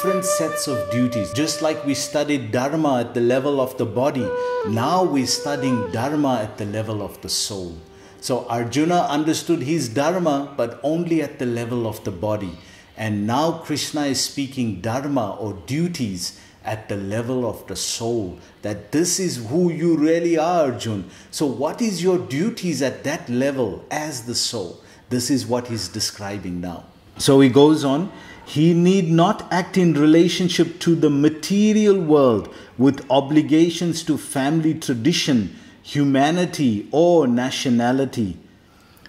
different sets of duties. Just like we studied Dharma at the level of the body, now we're studying Dharma at the level of the soul. So Arjuna understood his Dharma, but only at the level of the body. And now Krishna is speaking Dharma or duties at the level of the soul. That this is who you really are, Arjuna. So what is your duties at that level as the soul? This is what he's describing now. So he goes on. He need not act in relationship to the material world with obligations to family tradition, humanity or nationality.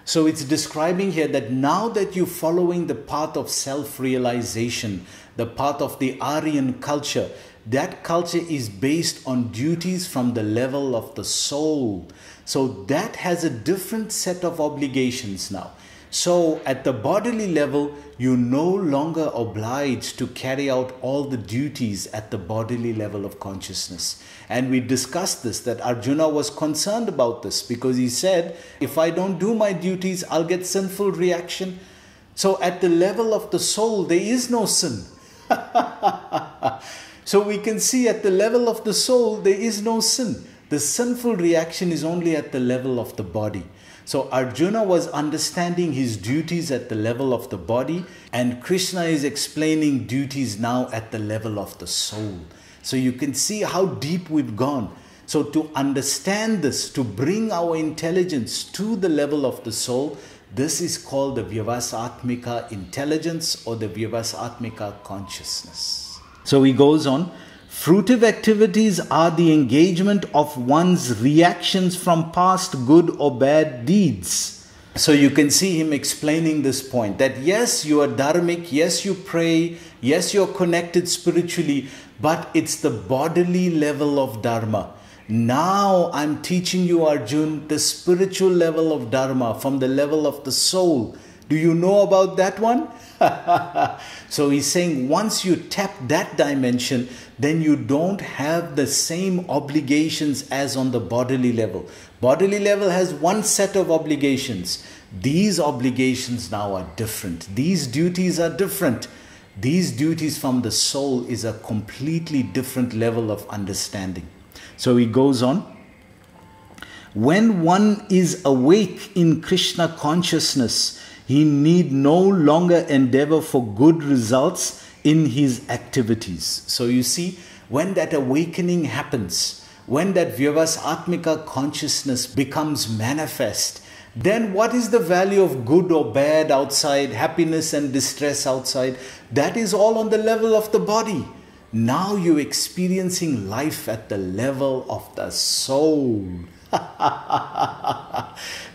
So it's describing here that now that you're following the path of self-realization, the path of the Aryan culture, that culture is based on duties from the level of the soul. So that has a different set of obligations now. So at the bodily level, you're no longer obliged to carry out all the duties at the bodily level of consciousness. And we discussed this, that Arjuna was concerned about this because he said, if I don't do my duties, I'll get sinful reaction. So at the level of the soul, there is no sin. So we can see at the level of the soul, there is no sin. The sinful reaction is only at the level of the body. So Arjuna was understanding his duties at the level of the body, and Krishna is explaining duties now at the level of the soul. So you can see how deep we've gone. So to understand this, to bring our intelligence to the level of the soul, this is called the Vyavasatmika intelligence or the Vyavasatmika consciousness. So he goes on. Fruitive activities are the engagement of one's reactions from past good or bad deeds. So you can see him explaining this point that yes, you are dharmic, yes, you pray, yes, you're connected spiritually, but it's the bodily level of dharma. Now I'm teaching you, Arjun, the spiritual level of dharma from the level of the soul. Do you know about that one? So he's saying once you tap that dimension, then you don't have the same obligations as on the bodily level. Bodily level has one set of obligations. These obligations now are different. These duties are different. These duties from the soul is a completely different level of understanding. So he goes on. When one is awake in Krishna consciousness, he need no longer endeavor for good results in his activities. So you see, when that awakening happens, when that Vyavasatmika consciousness becomes manifest, then what is the value of good or bad outside, happiness and distress outside? That is all on the level of the body. Now you're experiencing life at the level of the soul.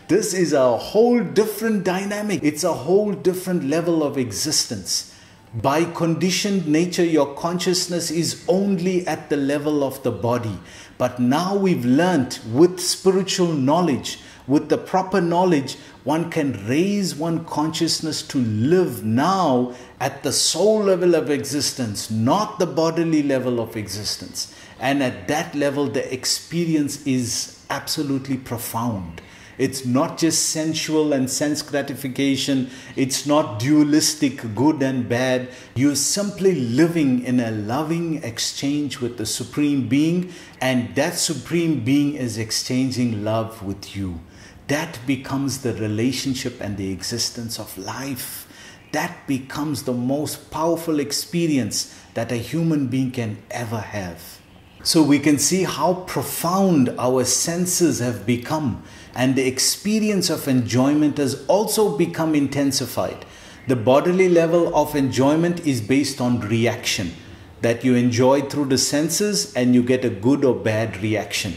This is a whole different dynamic. It's a whole different level of existence. By conditioned nature, your consciousness is only at the level of the body. But now we've learnt with spiritual knowledge, with the proper knowledge, one can raise one consciousness to live now at the soul level of existence, not the bodily level of existence. And at that level, the experience is absolutely profound. It's not just sensual and sense gratification. It's not dualistic, good and bad. You're simply living in a loving exchange with the Supreme Being, and that Supreme Being is exchanging love with you. That becomes the relationship and the existence of life. That becomes the most powerful experience that a human being can ever have. So we can see how profound our senses have become, and the experience of enjoyment has also become intensified. The bodily level of enjoyment is based on reaction, that you enjoy through the senses and you get a good or bad reaction.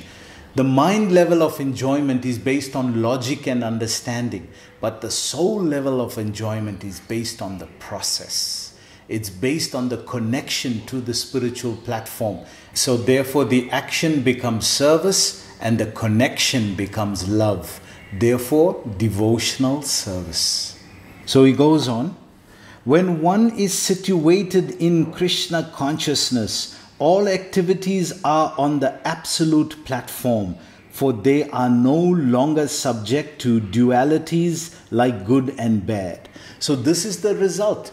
The mind level of enjoyment is based on logic and understanding, but the soul level of enjoyment is based on the process. It's based on the connection to the spiritual platform. So therefore the action becomes service and the connection becomes love. Therefore, devotional service. So he goes on. When one is situated in Krishna consciousness, all activities are on the absolute platform, for they are no longer subject to dualities like good and bad. So this is the result.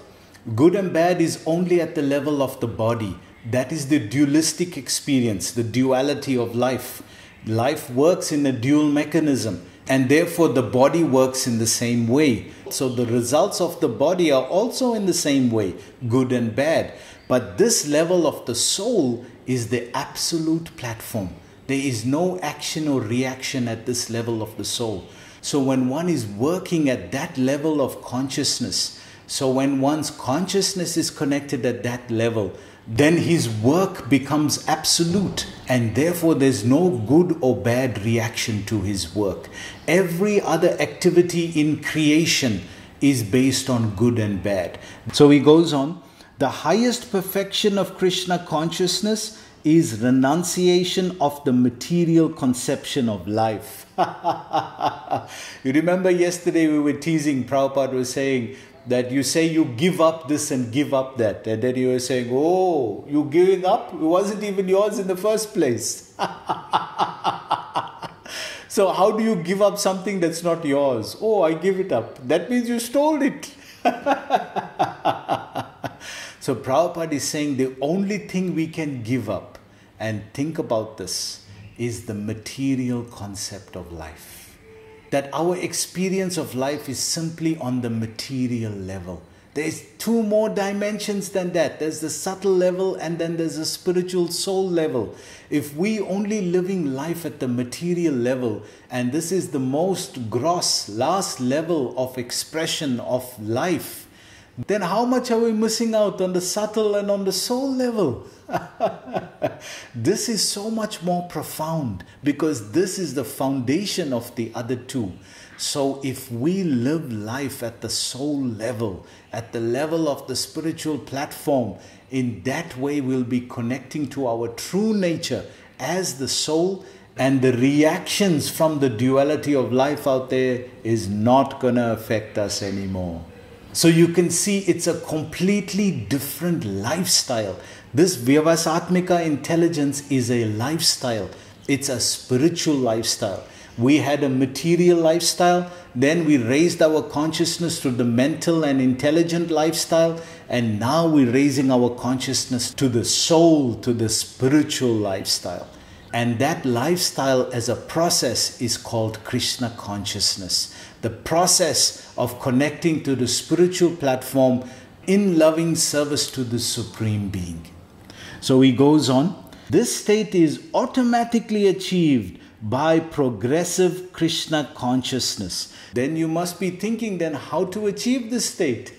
Good and bad is only at the level of the body. That is the dualistic experience, the duality of life. Life works in a dual mechanism, and therefore the body works in the same way. So the results of the body are also in the same way, good and bad. But this level of the soul is the absolute platform. There is no action or reaction at this level of the soul. So when one is working at that level of consciousness, so when one's consciousness is connected at that level, then his work becomes absolute, and therefore there's no good or bad reaction to his work. Every other activity in creation is based on good and bad. So he goes on, the highest perfection of Krishna consciousness is renunciation of the material conception of life. You remember yesterday we were teasing, Prabhupada was saying that you say you give up this and give up that. And then you were saying, oh, you giving up? It wasn't even yours in the first place. So how do you give up something that's not yours? Oh, I give it up. That means you stole it. So Prabhupada is saying the only thing we can give up, and think about this, is the material concept of life. That our experience of life is simply on the material level. There's two more dimensions than that. There's the subtle level, and then there's a spiritual soul level. If we only living life at the material level, and this is the most gross, last level of expression of life, then how much are we missing out on the subtle and on the soul level? This is so much more profound, because this is the foundation of the other two. So if we live life at the soul level, at the level of the spiritual platform, in that way we'll be connecting to our true nature as the soul, and the reactions from the duality of life out there is not going to affect us anymore. So you can see it's a completely different lifestyle. This Vyavasatmika intelligence is a lifestyle. It's a spiritual lifestyle. We had a material lifestyle, then we raised our consciousness to the mental and intelligent lifestyle, and now we're raising our consciousness to the soul, to the spiritual lifestyle. And that lifestyle as a process is called Krishna consciousness. The process of connecting to the spiritual platform in loving service to the Supreme Being. So he goes on, this state is automatically achieved by progressive Krishna consciousness. Then you must be thinking, then how to achieve this state?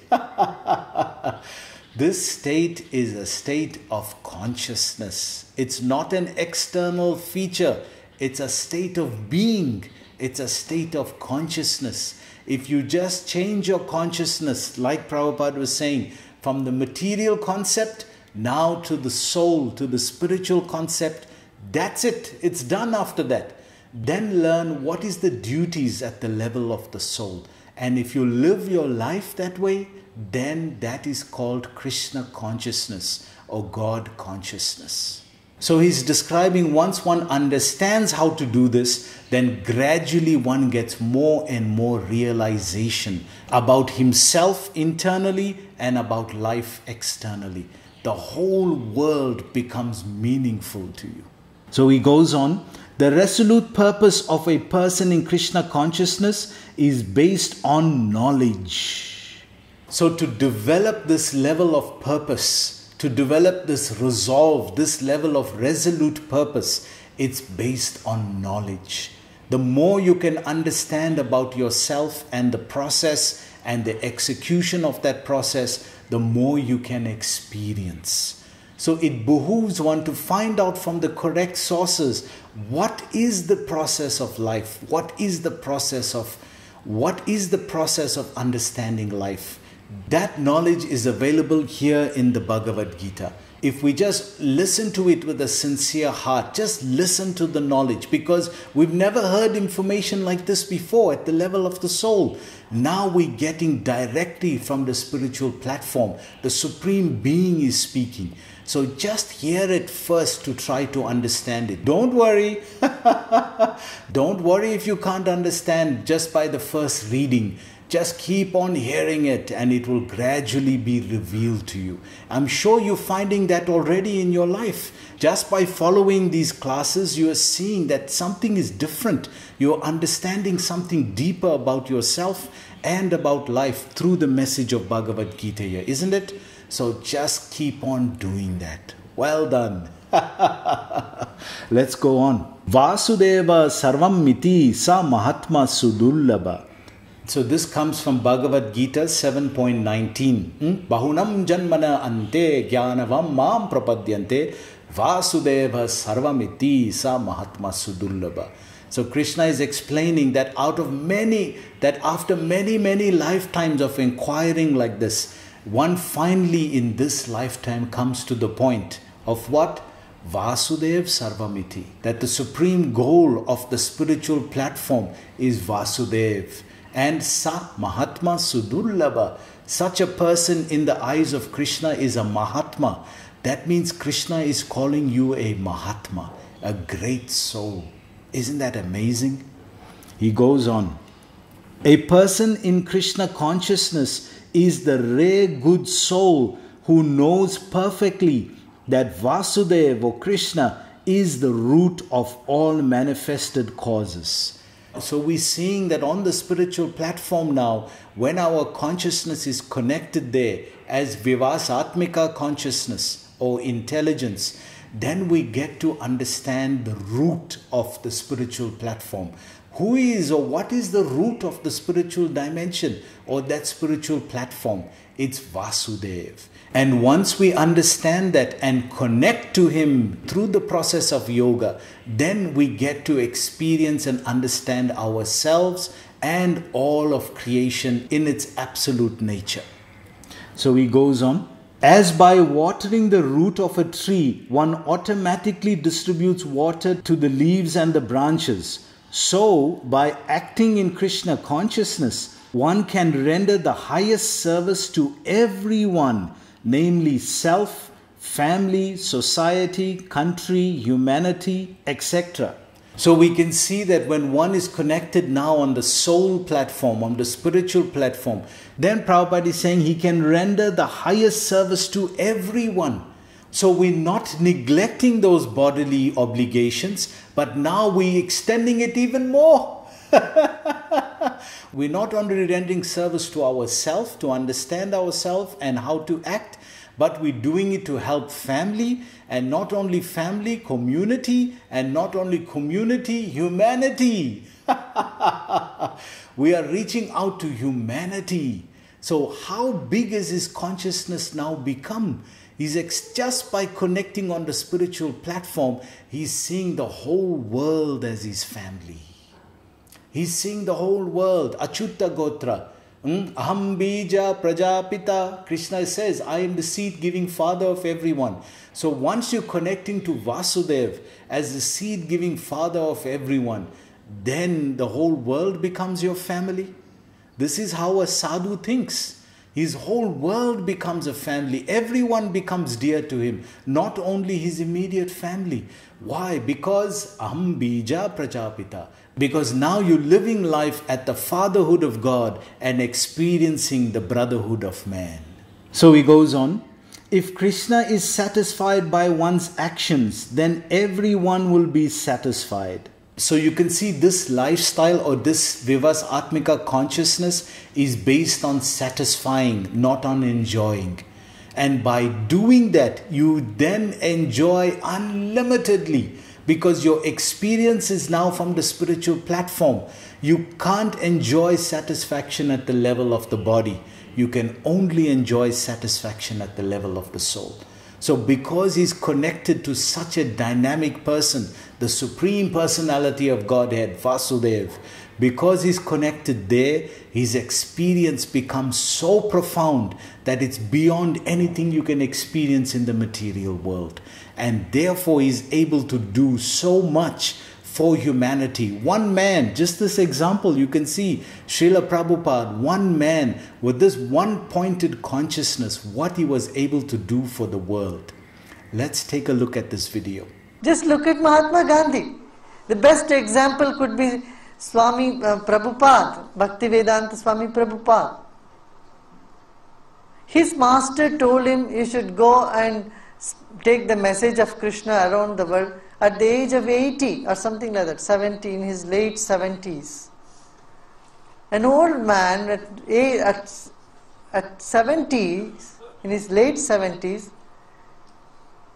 This state is a state of consciousness. It's not an external feature. It's a state of being. It's a state of consciousness. If you just change your consciousness, like Prabhupada was saying, from the material concept now to the soul, to the spiritual concept, that's it. It's done after that. Then learn what is the duties at the level of the soul. And if you live your life that way, then that is called Krishna consciousness or God consciousness. So he's describing once one understands how to do this, then gradually one gets more and more realization about himself internally and about life externally. The whole world becomes meaningful to you. So he goes on, the resolute purpose of a person in Krishna consciousness is based on knowledge. So to develop this level of purpose, to develop this resolve, this level of resolute purpose, it's based on knowledge. The more you can understand about yourself and the process and the execution of that process, the more you can experience. So it behooves one to find out from the correct sources, what is the process of life? What is the process of understanding life? That knowledge is available here in the Bhagavad Gita. If we just listen to it with a sincere heart, just listen to the knowledge, because we've never heard information like this before at the level of the soul. Now we're getting directly from the spiritual platform. The Supreme Being is speaking. So just hear it first to try to understand it. Don't worry. Don't worry if you can't understand just by the first reading. Just keep on hearing it and it will gradually be revealed to you. I'm sure you're finding that already in your life. Just by following these classes, you are seeing that something is different. You're understanding something deeper about yourself and about life through the message of Bhagavad Gita here, isn't it? So just keep on doing that. Well done. Let's go on. Vasudeva sarvam miti sa mahatma sudullabha. So this comes from Bhagavad Gita 7.19. Bahunam janmana ante jnanavam mam prapadyante Vasudeva sarvamiti sa mahatma sudullabha. So Krishna is explaining that after many lifetimes of inquiring like this, one finally in this lifetime comes to the point of what? Vasudev Sarvamiti. That the supreme goal of the spiritual platform is Vasudev. And Sa Mahatma Sudullabha. Such a person in the eyes of Krishna is a Mahatma. That means Krishna is calling you a Mahatma, a great soul. Isn't that amazing? He goes on. A person in Krishna consciousness is the rare good soul who knows perfectly that Vasudeva or Krishna is the root of all manifested causes. So we're seeing that on the spiritual platform now, when our consciousness is connected there as Vivasatmika consciousness or intelligence, then we get to understand the root of the spiritual platform. Who is or what is the root of the spiritual dimension or that spiritual platform? It's Vasudev. And once we understand that and connect to him through the process of yoga, then we get to experience and understand ourselves and all of creation in its absolute nature. So he goes on. As by watering the root of a tree, one automatically distributes water to the leaves and the branches, so by acting in Krishna consciousness, one can render the highest service to everyone, namely self, family, society, country, humanity, etc. So we can see that when one is connected now on the soul platform, on the spiritual platform, then Prabhupada is saying he can render the highest service to everyone. So we're not neglecting those bodily obligations, but now we're extending it even more. We're not only rendering service to ourselves, to understand ourselves and how to act, but we're doing it to help family, and not only family, community, and not only community, humanity. We are reaching out to humanity. So how big is his consciousness now become? Just by connecting on the spiritual platform, he's seeing the whole world as his family. He's seeing the whole world. Achyuta Gotra. Aham bija prajapita. Krishna says, I am the seed-giving father of everyone. So once you're connecting to Vasudev as the seed-giving father of everyone, then the whole world becomes your family. This is how a sadhu thinks. His whole world becomes a family. Everyone becomes dear to him, not only his immediate family. Why? Because aham bija prajapita. Because now you're living life at the fatherhood of God and experiencing the brotherhood of man. So he goes on. If Krishna is satisfied by one's actions, then everyone will be satisfied. So you can see this lifestyle or this Vivas Atmika consciousness is based on satisfying, not on enjoying. And by doing that, you then enjoy unlimitedly because your experience is now from the spiritual platform. You can't enjoy satisfaction at the level of the body. You can only enjoy satisfaction at the level of the soul. So because he's connected to such a dynamic person, the Supreme Personality of Godhead, Vasudev, because he's connected there, his experience becomes so profound that it's beyond anything you can experience in the material world. And therefore he's able to do so much for humanity. One man, just this example, you can see Srila Prabhupada, one man with this one pointed consciousness, what he was able to do for the world. Let's take a look at this video. Just look at Mahatma Gandhi. The best example could be Swami Prabhupada, Bhaktivedanta Swami Prabhupada. His master told him you should go and take the message of Krishna around the world at the age of 80 or something like that, 70, in his late 70s. An old man at 70s, in his late 70s,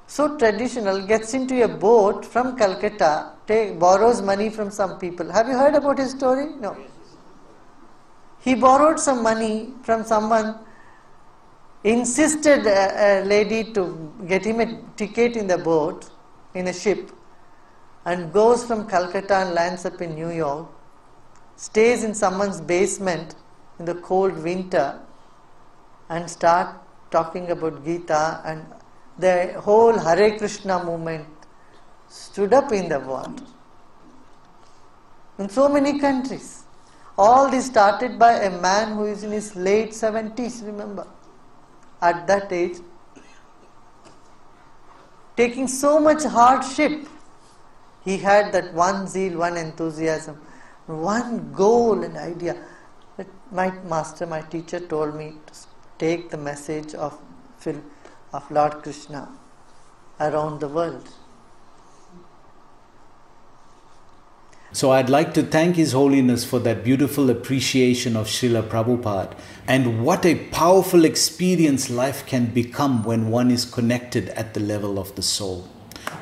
so traditional, gets into a boat from Calcutta, borrows money from some people. Have you heard about his story? No. He borrowed some money from someone, insisted a lady to get him a ticket in the boat, in a ship, and goes from Calcutta and lands up in New York, stays in someone's basement in the cold winter, and start talking about Gita, and the whole Hare Krishna movement stood up in the world. In so many countries. All this started by a man who is in his late 70s, remember. At that age, taking so much hardship, he had that one zeal, one enthusiasm, one goal and idea. That my master, my teacher told me to take the message of Lord Krishna around the world. So I'd like to thank His Holiness for that beautiful appreciation of Srila Prabhupada, and what a powerful experience life can become when one is connected at the level of the soul.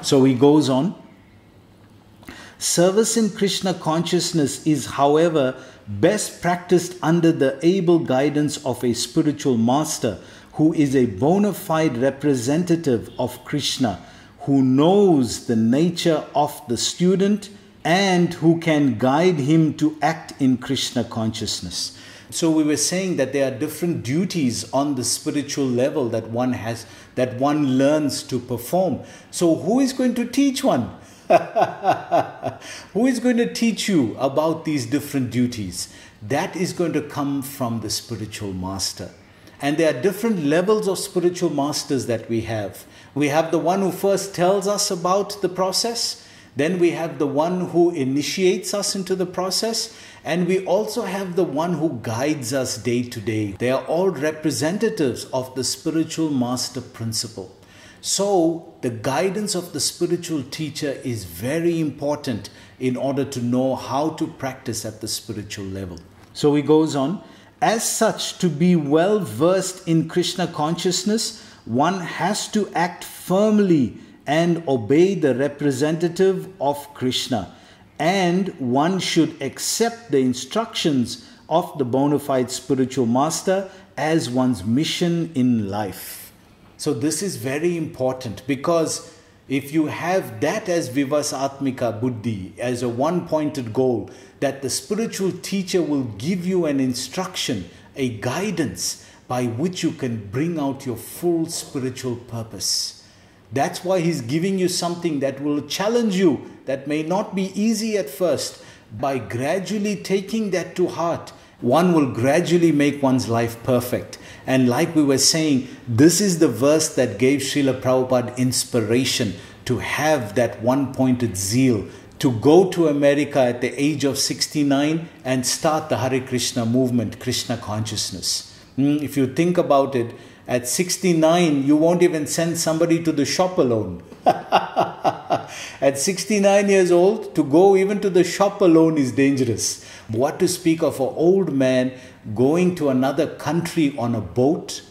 So he goes on. Service in Krishna consciousness is, however, best practiced under the able guidance of a spiritual master who is a bona fide representative of Krishna, who knows the nature of the student and who can guide him to act in Krishna consciousness. So we were saying that there are different duties on the spiritual level that one has, that one learns to perform. So who is going to teach one? Who is going to teach you about these different duties? That is going to come from the spiritual master. And there are different levels of spiritual masters that we have. We have the one who first tells us about the process. Then we have the one who initiates us into the process. And we also have the one who guides us day to day. They are all representatives of the spiritual master principle. So the guidance of the spiritual teacher is very important in order to know how to practice at the spiritual level. So he goes on. As such, to be well versed in Krishna consciousness, one has to act firmly and obey the representative of Krishna. And one should accept the instructions of the bona fide spiritual master as one's mission in life. So this is very important, because if you have that as Vivasatmika Buddhi, as a one-pointed goal, that the spiritual teacher will give you an instruction, a guidance by which you can bring out your full spiritual purpose. That's why he's giving you something that will challenge you, that may not be easy at first. By gradually taking that to heart, one will gradually make one's life perfect. And like we were saying, this is the verse that gave Srila Prabhupada inspiration to have that one-pointed zeal, to go to America at the age of 69 and start the Hare Krishna movement, Krishna consciousness. If you think about it, at 69, you won't even send somebody to the shop alone. At 69 years old, to go even to the shop alone is dangerous. What to speak of an old man going to another country on a boat?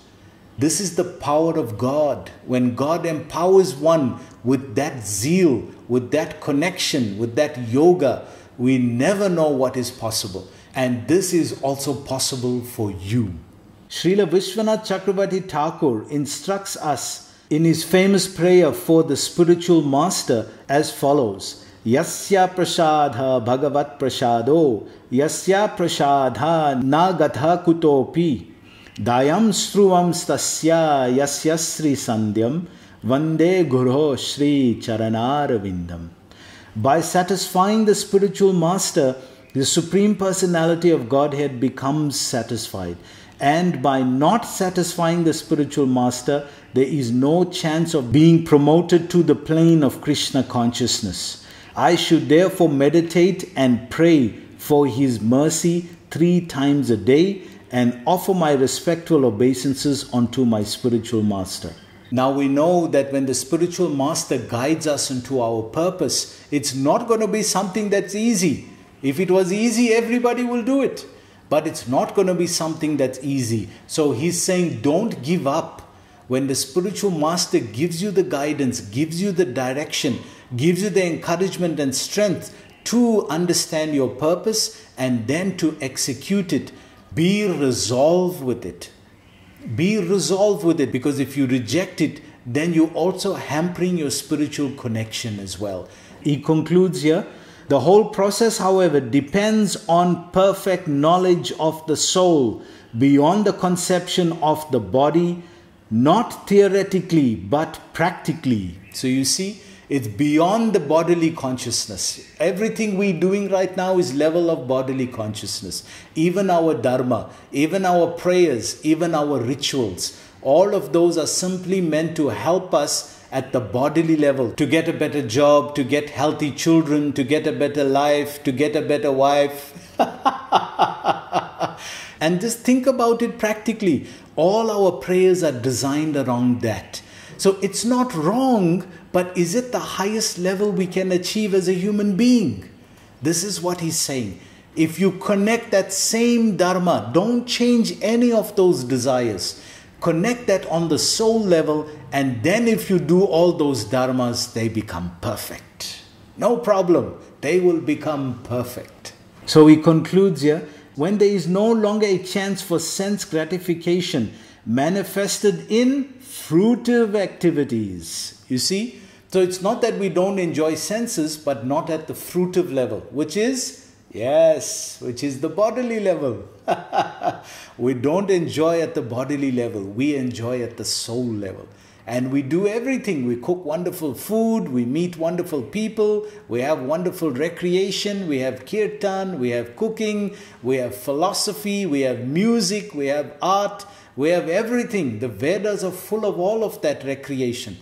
This is the power of God. When God empowers one with that zeal, with that connection, with that yoga, we never know what is possible. And this is also possible for you. Srila Vishwanath Chakravarti Thakur instructs us in his famous prayer for the spiritual master as follows. Yasya prasadha bhagavat prasado, yasya prasadha nagatha kutopi, dayam sruvam stasya yasya sri sandhyam, vande guru shri charanarvindam. By satisfying the spiritual master, the Supreme Personality of Godhead becomes satisfied. And by not satisfying the spiritual master, there is no chance of being promoted to the plane of Krishna consciousness. I should therefore meditate and pray for his mercy 3 times a day and offer my respectful obeisances unto my spiritual master. Now we know that when the spiritual master guides us into our purpose, it's not going to be something that's easy. If it was easy, everybody will do it. But it's not going to be something that's easy. So he's saying, don't give up. When the spiritual master gives you the guidance, gives you the direction, gives you the encouragement and strength to understand your purpose and then to execute it, be resolved with it. Be resolved with it, because if you reject it, then you're also hampering your spiritual connection as well. He concludes here, the whole process, however, depends on perfect knowledge of the soul beyond the conception of the body, not theoretically, but practically. So you see, it's beyond the bodily consciousness. Everything we're doing right now is level of bodily consciousness. Even our dharma, even our prayers, even our rituals, all of those are simply meant to help us at the bodily level, to get a better job, to get healthy children, to get a better life, to get a better wife. And just think about it practically. All our prayers are designed around that. So it's not wrong, but is it the highest level we can achieve as a human being? This is what he's saying. If you connect that same dharma, don't change any of those desires. Connect that on the soul level, and then if you do all those dharmas, they become perfect. No problem. They will become perfect. So he concludes here, when there is no longer a chance for sense gratification manifested in fruitive activities. You see? So it's not that we don't enjoy senses, but not at the fruitive level, which is, which is the bodily level. We don't enjoy at the bodily level. We enjoy at the soul level. And we do everything. We cook wonderful food. We meet wonderful people. We have wonderful recreation. We have kirtan. We have cooking. We have philosophy. We have music. We have art. We have everything. The Vedas are full of all of that recreation.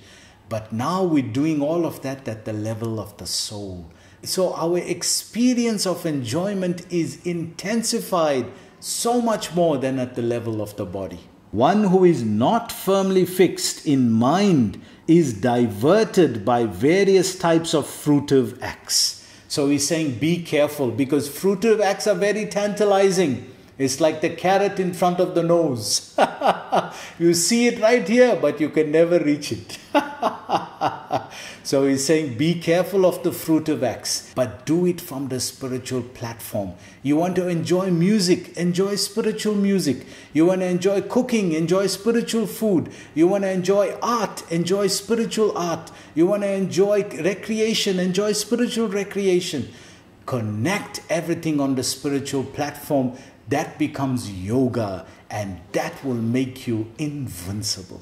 But now we're doing all of that at the level of the soul. So our experience of enjoyment is intensified so much more than at the level of the body. One who is not firmly fixed in mind is diverted by various types of fruitive acts. So he's saying be careful, because fruitive acts are very tantalizing. It's like the carrot in front of the nose. You see it right here, but you can never reach it. So he's saying be careful of the fruitive acts, but do it from the spiritual platform. You want to enjoy music, enjoy spiritual music. You want to enjoy cooking, enjoy spiritual food. You want to enjoy art, enjoy spiritual art. You want to enjoy recreation, enjoy spiritual recreation. Connect everything on the spiritual platform. That becomes yoga, and that will make you invincible.